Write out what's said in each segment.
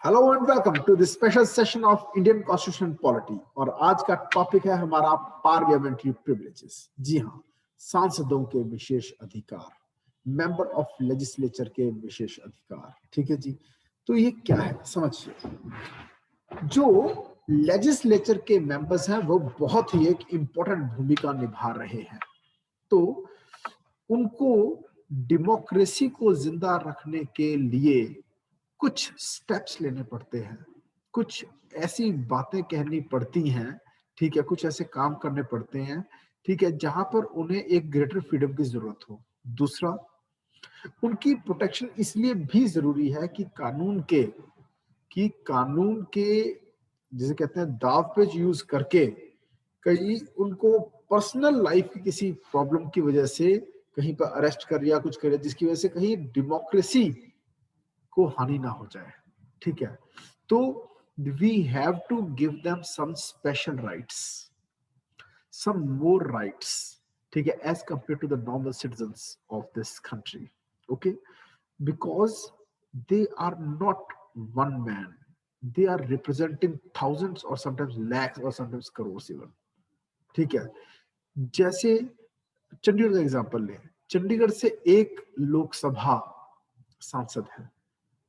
Hello and welcome to this special session of Indian constitution polity. और आज का topic है हमारा पार्लियामेंट्री प्रिविलेजेस। जी हाँ, सांसदों के विशेष अधिकार, मेंबर ऑफ लेजिस्लेचर के विशेष अधिकार। ठीक है जी, तो ये क्या है समझिए। जो लेजिस्लेचर के मेंबर्स हैं वो बहुत ही एक इंपॉर्टेंट भूमिका निभा रहे हैं। तो उनको डेमोक्रेसी को जिंदा रखने के लिए कुछ स्टेप्स लेने पड़ते हैं, कुछ ऐसी बातें कहनी पड़ती हैं, ठीक है, कुछ ऐसे काम करने पड़ते हैं, ठीक है, जहां पर उन्हें एक ग्रेटर फ्रीडम की जरूरत हो। दूसरा, उनकी प्रोटेक्शन इसलिए भी जरूरी है कि कानून के जिसे कहते हैं दाव पेच यूज करके कहीं उनको पर्सनल लाइफ की किसी प्रॉब्लम की वजह से कहीं पर अरेस्ट कर या कुछ करे, जिसकी वजह से कहीं डेमोक्रेसी को हानि ना हो जाए। ठीक है, तो we have to give them some special rights, some more rights, ठीक है, as compare to the normal citizens of this country. Okay, because they are not one man, they are representing thousands or sometimes lakhs or sometimes crores even। ठीक है, जैसे चंडीगढ़ का example लें, चंडीगढ़ से एक लोकसभा सांसद है।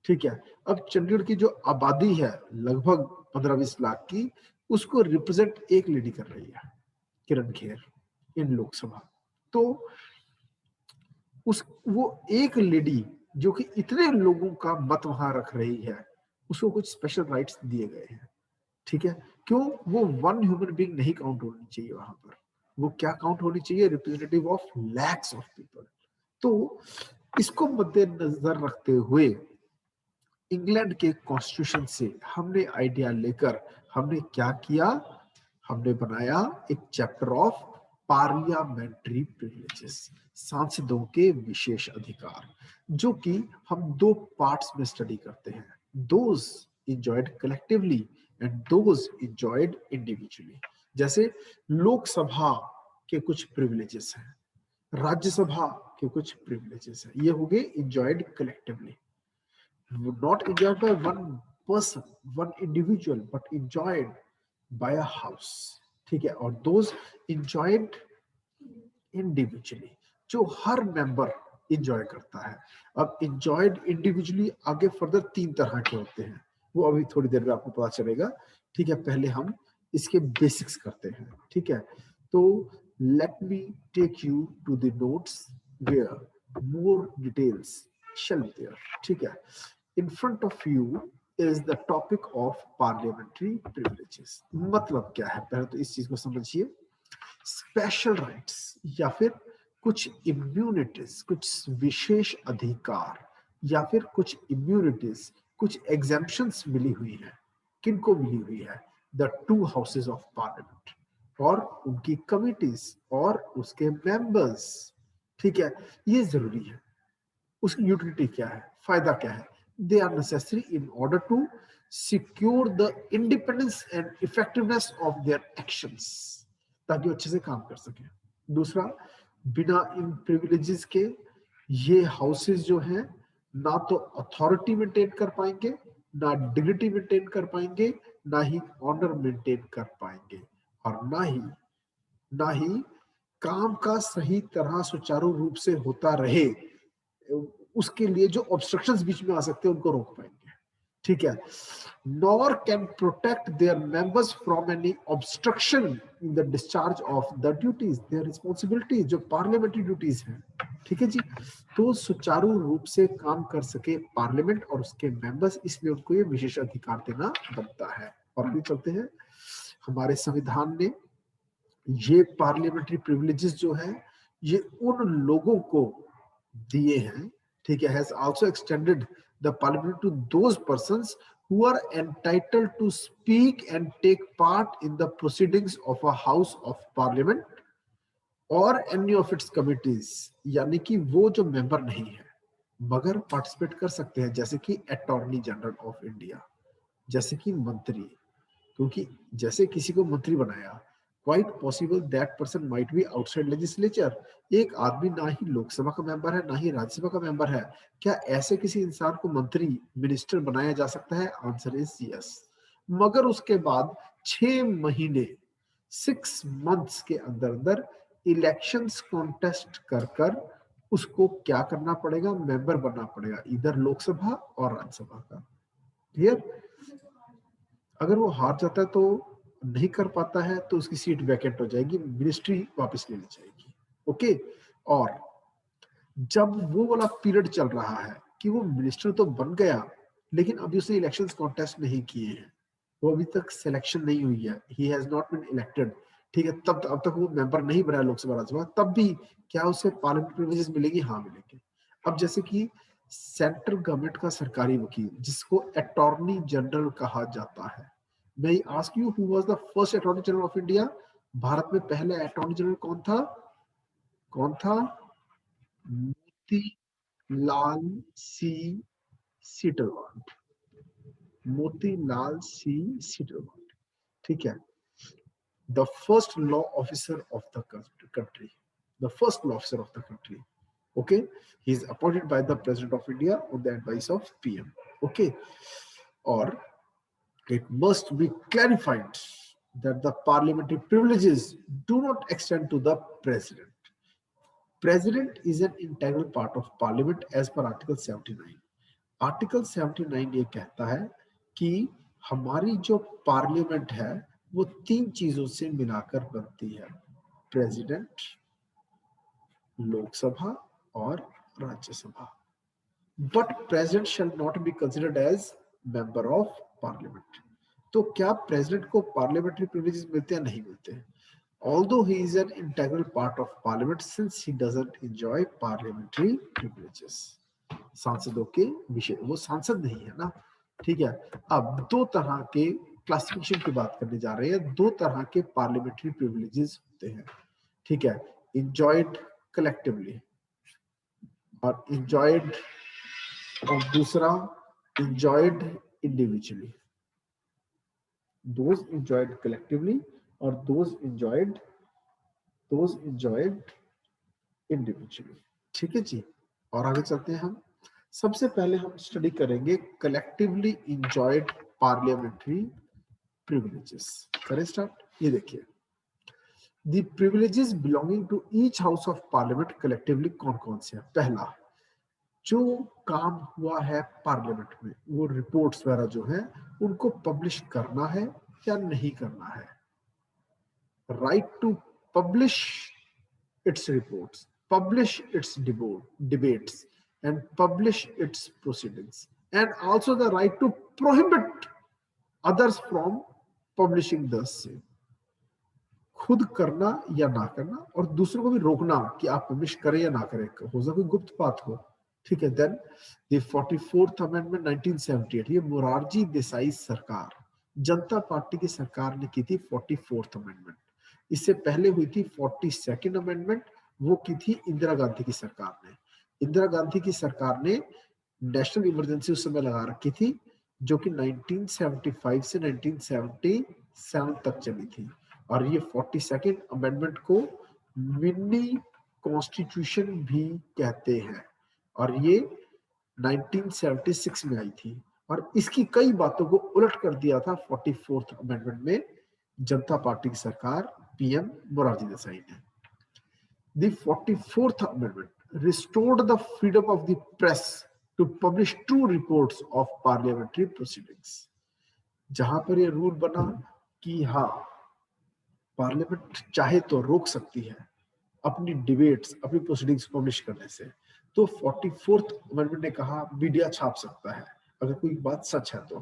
ठीक है, अब चंडीगढ़ की जो आबादी है लगभग 15-20 लाख की, उसको रिप्रेजेंट एक लेडी कर रही है, किरण खेर, इन लोकसभा। तो वो एक लेडी जो कि इतने लोगों का मत वहां रख रही है, उसको कुछ स्पेशल राइट्स दिए गए हैं। ठीक है, क्यों? वो वन ह्यूमन बीइंग नहीं काउंट होनी चाहिए वहां पर, वो क्या काउंट होनी चाहिए? Representative of lakhs of people. तो इसको मद्देनजर रखते हुए इंग्लैंड के कॉन्स्टिट्यूशन से हमने आइडिया लेकर हमने क्या किया, हमने बनाया एक चैप्टर ऑफ पार्लियामेंट्री प्रिविलेजेस, सांसदों के विशेष अधिकार, जो कि हम दो पार्ट्स में स्टडी करते हैं, those enjoyed collectively and those enjoyed individually। जैसे लोकसभा के कुछ प्रिविलेजेस हैं, राज्यसभा के कुछ प्रिविलेजेस हैं, ये हो गए enjoyed collectively, not enjoyed by one person, one individual, but enjoyed by a house। ठीक है, और those enjoyed individually, जो हर मेंबर इंजॉय करता है। अब इंजॉयड इंडिविजुअली आगे फर्दर 3 तरह के होते हैं, वो अभी थोड़ी देर में आपको पता चलेगा। ठीक है, पहले हम इसके बेसिक्स करते हैं। ठीक है, तो let me take you to the notes where more details shall be there. ठीक है, in front of you is the topic of parliamentary privileges. मतलब क्या है, पहले तो इस चीज को समझिए। स्पेशल राइट्स या फिर कुछ इम्यूनिटीज, कुछ विशेष अधिकार या फिर कुछ इम्यूनिटीज, कुछ एग्जेम्पशंस मिली हुई है। किनको मिली हुई है? The two houses of parliament और उनकी कमिटीज और उसके मेंबर्स। ठीक है, ये जरूरी है। उसकी यूटिलिटी क्या है, फायदा क्या है? They are necessary in order to secure the independence and effectiveness of their actions, ताकि अच्छे से काम कर सके। दूसरा, बिना इन प्रिविलेजेस के ये हाउसेस जो हैं ना तो अथॉरिटी मेंटेन कर पाएंगे, ना डिग्निटी मेंटेन कर पाएंगे, ना ही ऑनर मेंटेन कर पाएंगे, और ना ही काम का सही तरह सुचारू रूप से होता रहे, उसके लिए जो ऑब्स्ट्रक्शंस बीच में आ सकते हैं उनको रोक पाएंगे। ठीक है, nor can protect their members from any obstruction in the discharge of the duties, their responsibilities, जो पार्लियामेंट्री ड्यूटीज हैं। ठीक है जी, तो सुचारू रूप से काम कर सके पार्लियामेंट और उसके मेंबर्स, इसलिए उनको ये विशेष अधिकार देना बनता है। और आगे चलते हैं, हमारे संविधान ने ये पार्लियामेंट्री प्रिविलेजेस जो है ये उन लोगों को दिए हैं। ठीक है, has also extended the parliament to those persons who are entitled to speak and take part in the proceedings of a house of parliament or any of its committees। यानी कि वो जो मेंबर नहीं है मगर पार्टिसिपेट कर सकते हैं, जैसे कि अटॉर्नी जनरल ऑफ इंडिया, जैसे कि मंत्री, क्योंकि जैसे किसी को मंत्री बनाया, quite possible that person might be outside legislature. एक आदमी ना ही लोकसभा का मेंबर है ना ही राज्यसभा का मेंबर है, क्या ऐसे किसी इंसान को मंत्री मिनिस्टर बनाया जा सकता है? Answer is yes. मगर उसके बाद 6 महीने 6 मंथ्स के अंदर अंदर इलेक्शंस कॉन्टेस्ट कर कर उसको क्या करना पड़ेगा? मेंबर बनना पड़ेगा, इधर लोकसभा और राज्यसभा का। क्लियर? अगर वो हार जाता है तो नहीं कर पाता है तो उसकी सीट वैकेंट हो जाएगी, मिनिस्ट्री वापस ले ली जाएगी। ओके। और जब वो वाला पीरियड चल रहा है कि वो मिनिस्टर तो बन गया लेकिन अभी उसने इलेक्शंस कॉन्टेस्ट नहीं किए हैं, वो अभी तक सिलेक्शन नहीं हुई है, he has not been elected, ठीक है, तब अब तक वो मेंबर नहीं बना लोकसभा राज्यसभा, तब भी क्या उसे पार्लियामेंट प्रिविलेजेस मिलेगी? हाँ मिलेंगे। अब जैसे कि सेंट्रल गवर्नमेंट का सरकारी वकील जिसको अटॉर्नी जनरल कहा जाता है, मैं ask you who was the first attorney general of India? Bharat में पहले अटॉर्नी जनरल कौन था? कौन था? मोती लाल सी सीटरवाल। मोतीलाल सी सीटरवाल, ठीक है, the first law officer of the country, the first law officer of the country. Okay, he is appointed by the president of India on the advice of PM. Okay, or it must be clarified that the parliamentary privileges do not extend to the president. President is an integral part of parliament as per article 79. Article 79 ये कहता है कि हमारी जो parliament है वो 3 चीजों से मिलाकर बनती है, प्रेसिडेंट, लोकसभा और Rajya Sabha. But president shall not be considered as member of parliament. तो क्या प्रेसिडेंट को पार्लियामेंट्री प्रिविलेजेस मिलते हैं? नहीं मिलते। Although he is an integral part of parliament since he doesn't enjoy parliamentary privileges. सांसदों के विषय, वो सांसद नहीं है ना, ठीक है। अब 2 तरह के क्लासिफिकेशन की बात करने जा रहे हैं, 2 तरह के पार्लियामेंट्री प्रिविलेजेस होते हैं, ठीक है, इंजॉयड कलेक्टिवली और इंजॉयड, और दूसरा enjoyed individually. Those enjoyed collectively और दोज इंजॉयड इंडिविजुअली, ठीक है जी। और आगे चलते हैं हम। सबसे पहले हम स्टडी करेंगे कलेक्टिवली इंजॉयड पार्लियामेंट्री प्रिविलेजेस। करें स्टार्ट। ये देखिए, the privileges belonging to each house of parliament collectively कौन कौन से हैं? पहला, जो काम हुआ है पार्लियामेंट में वो रिपोर्ट्स वगैरह जो है उनको पब्लिश करना है या नहीं करना है। Right to publish its reports, publish its debates, and publish its proceedings, and also the right to prohibit others from publishing the same. खुद करना या ना करना और दूसरों को भी रोकना कि आप पब्लिश करें या ना करें, हो सकता कोई गुप्त बात हो, ठीक है। देन द 44th अमेंडमेंट 1978, ये मोरारजी देसाई सरकार, जनता पार्टी की सरकार ने की थी 44th अमेंडमेंट। इससे पहले हुई थी 42nd अमेंडमेंट, वो की थी इंदिरा गांधी की सरकार ने। इंदिरा गांधी की सरकार ने नेशनल इमरजेंसी उस समय लगा रखी थी जो कि 1975 से 1977 तक चली थी, और ये 42nd अमेंडमेंट को मिनी कॉन्स्टिट्यूशन भी कहते हैं, और ये 1976 में आई थी, और इसकी कई बातों को उलट कर दिया था 44th अमेंडमेंट में जनता पार्टी की सरकार, पीएम मोरारजी देसाई ने। The 44th Amendment restored the freedom of the press to publish true reports of parliamentary proceedings. जहां पर ये रूल बना कि हाँ, पार्लियामेंट चाहे तो रोक सकती है अपनी डिबेट्स, अपनी प्रोसीडिंग्स पब्लिश करने से, तो 44th अमेंडमेंट ने कहा मीडिया छाप सकता है अगर कोई बात सच है तो।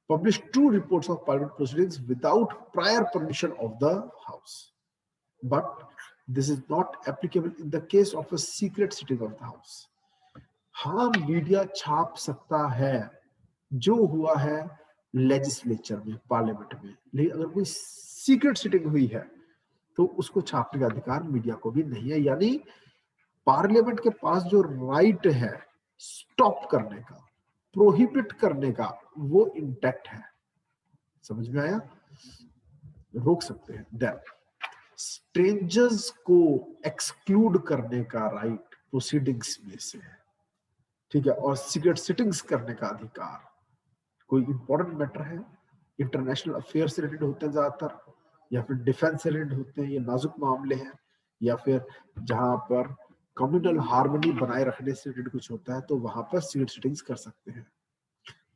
Publish true reports of parliament proceedings without prior permission of the house, but this is not applicable in the case of a secret sitting of the house. हाँ, मीडिया छाप सकता है जो हुआ है लेजिस्लेचर में, पार्लियामेंट में, लेकिन अगर कोई सीक्रेट सिटिंग हुई है तो उसको छापने का अधिकार मीडिया को भी नहीं है। यानी पार्लियामेंट के पास जो राइट है स्टॉप करने का, प्रोहिबिट करने का, वो इंटैक्ट है। समझ में आया? रोक सकते हैं। देन स्ट्रेंजर्स को एक्सक्लूड करने का राइट प्रोसीडिंग्स में से है, ठीक है, और सीक्रेट सिटिंग्स करने का अधिकार। कोई इंपॉर्टेंट मैटर है, इंटरनेशनल अफेयर से रिलेटेड होते हैं ज्यादातर, या फिर डिफेंस से रिलेटेड होते हैं, ये नाजुक मामले हैं, या फिर जहां पर कम्युनल हार्मनी बनाए रखने से रिलेटेड कुछ होता है, तो वहां पर सीक्रेट सिटिंग्स कर सकते हैं।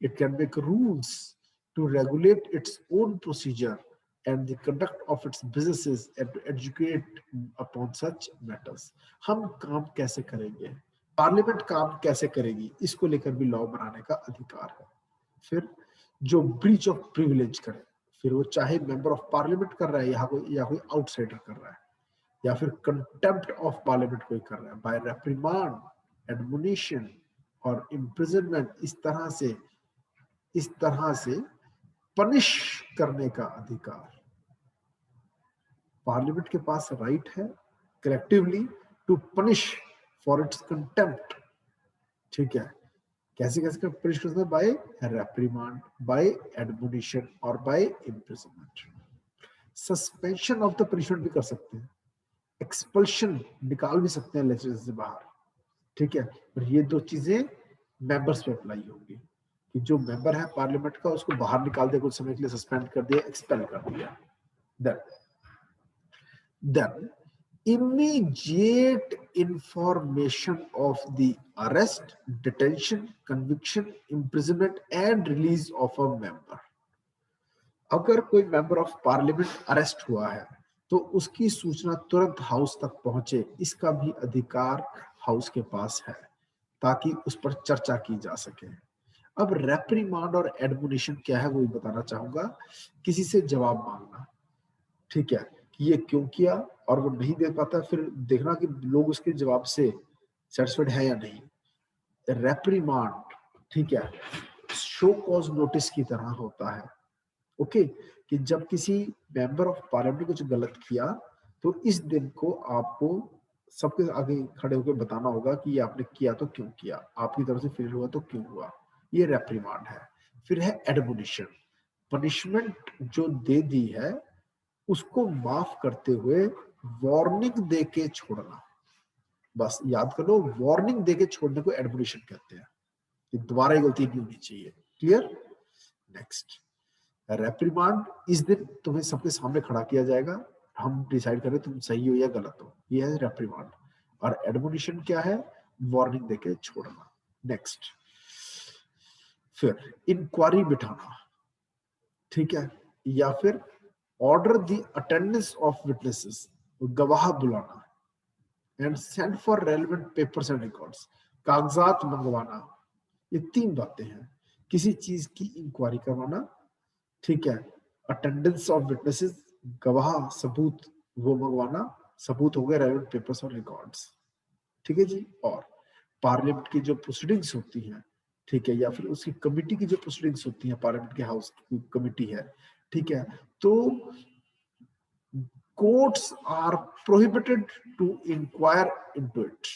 It can make rules to regulate its own procedure and the conduct of its businesses and to educate upon such matters. हम काम कैसे करेंगे, पार्लियामेंट काम कैसे करेगी, इसको लेकर भी लॉ बनाने का अधिकार है। फिर जो ब्रीच ऑफ प्रिविलेज करे, फिर वो चाहे मेंबर ऑफ पार्लियामेंट कर रहा है या कोई आउटसाइडर कर रहा है, या फिर कंटेम्प्ट ऑफ पार्लियामेंट कोई कर रहा है, बाय रेप्रिमांड, एडमोनिशन और इम्प्रिजनमेंट, इस तरह से पनिश करने का अधिकार पार्लियामेंट के पास राइट है, collectively to punish for its contempt. ठीक है, कैसे कैसे पनिश कर सकते हैं? बाय रेप्रिमांड, बाय एडमोनिशन और by imprisonment. Suspension of the punishment भी कर सकते हैं, एक्सपल्शन निकाल भी सकते हैं लेजिस्लेचर से बाहर। ठीक है, और ये दो चीजें मेंबर्स पे अप्लाई होंगी कि जो मेंबर है पार्लियामेंट का उसको बाहर निकाल दिया, कुछ समय के लिए सस्पेंड कर दिया, एक्सपेल कर दिया। Then immediate information of the arrest, detention, conviction, imprisonment and release of a member. अगर कोई मेंबर ऑफ पार्लियामेंट अरेस्ट हुआ है तो उसकी सूचना तुरंत हाउस तक पहुंचे, इसका भी अधिकार हाउस के पास है ताकि उस पर चर्चा की जा सके। अब रेप्रिमांड और एडमोनिशन क्या है वो भी बताना चाहूंगा। किसी से जवाब मांगना, ठीक है, कि ये क्यों किया, और वो नहीं दे पाता, फिर देखना कि लोग उसके जवाब से सेटिस्फाइड है या नहीं। रेप्रिमांड, ठीक है, शो कॉज नोटिस की तरह होता है। ओके, कि जब किसी मेंबर ऑफ पार्लियामेंट ने कुछ गलत किया तो इस दिन को आपको सबके आगे खड़े होकर बताना होगा कि ये आपने किया तो क्यों किया, आपकी तरफ से फेल हुआ तो क्यों हुआ। ये रेप्रिमांड है। फिर है एडमोनिशन, पनिशमेंट जो दे दी है उसको माफ करते हुए वार्निंग देके छोड़ना। बस याद कर लो, वार्निंग देके छोड़ने को एडमोनिशन कहते हैं कि दोबारा ये गलती नहीं होनी चाहिए। क्लियर? नेक्स्ट, रेप्रिमांड, इस दिन तुम्हें सबके सामने खड़ा किया जाएगा, हम डिसाइड करें तुम सही हो या गलत हो, ये है रेप्रिमांड। और एडमोनिशन क्या है? वार्निंग देके छोड़ना। नेक्स्ट, फिर इंक्वायरी बिठाना, ठीक है, या फिर order the attendance of witnesses, गवाह बुलाना, and send for relevant papers and records, कागजात मंगवाना। ये तीन बातें हैं, किसी चीज की इंक्वायरी करवाना, ठीक है, अटेंडेंस ऑफ विटनेसेस, गवाह सबूत वो मंगवाना, सबूत हो गए रेलेवेंट पेपर्स और रिकॉर्ड्स, ठीक है जी। और पार्लियामेंट की जो प्रोसीडिंग्स होती हैं, ठीक है, या फिर उसकी कमिटी की जो प्रोसीडिंग्स होती हैं, पार्लियामेंट के हाउस की कमिटी है, ठीक है, तो courts are prohibited to inquire into it,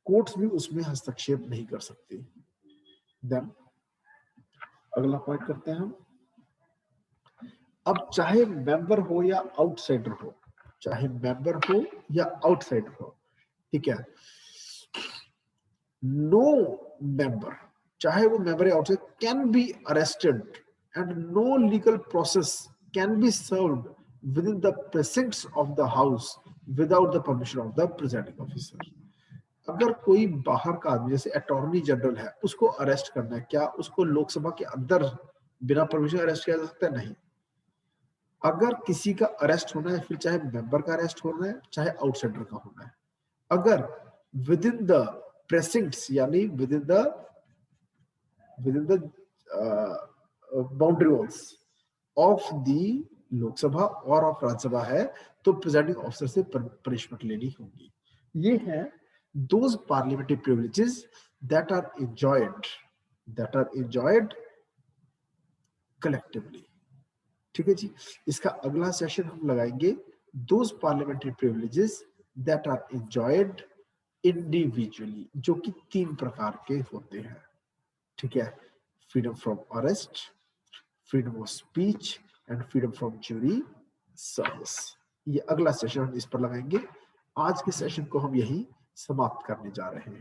courts भी उसमें हस्तक्षेप नहीं कर सकते। देन अगला पॉइंट करते हैं हम। अब चाहे मेंबर हो या आउटसाइडर हो, चाहे मेंबर हो या आउटसाइडर हो, ठीक है, नो मेंबर, चाहे वो मेंबर या outsider, can be arrested and no legal process can be served within the precincts of the house without the permission of the presiding officer. अगर कोई बाहर का आदमी, जैसे अटॉर्नी जनरल है, उसको अरेस्ट करना है, क्या उसको लोकसभा के अंदर बिना परमिशन अरेस्ट किया जा सकता है? नहीं। अगर किसी का अरेस्ट होना है, फिर चाहे मेंबर का अरेस्ट होना है चाहे आउटसाइडर का होना है, अगर विद इन द प्रेसिंक्ट्स यानी with in the boundary walls of the Lok Sabha और ऑफ राज्यसभा है, तो प्रेसिडिंग ऑफिसर से पनिशमेंट लेनी होगी। ये है those parliamentary privileges that are enjoyed collectively। ठीक है जी। इसका अगला सेशन हम लगाएंगे those parliamentary privileges that are enjoyed individually, जो कि तीन प्रकार के होते हैं, ठीक है, freedom from arrest, freedom of speech and freedom from jury service. ये अगला सेशन हम इस पर लगाएंगे। आज के सेशन को हम यही समाप्त करने जा रहे हैं।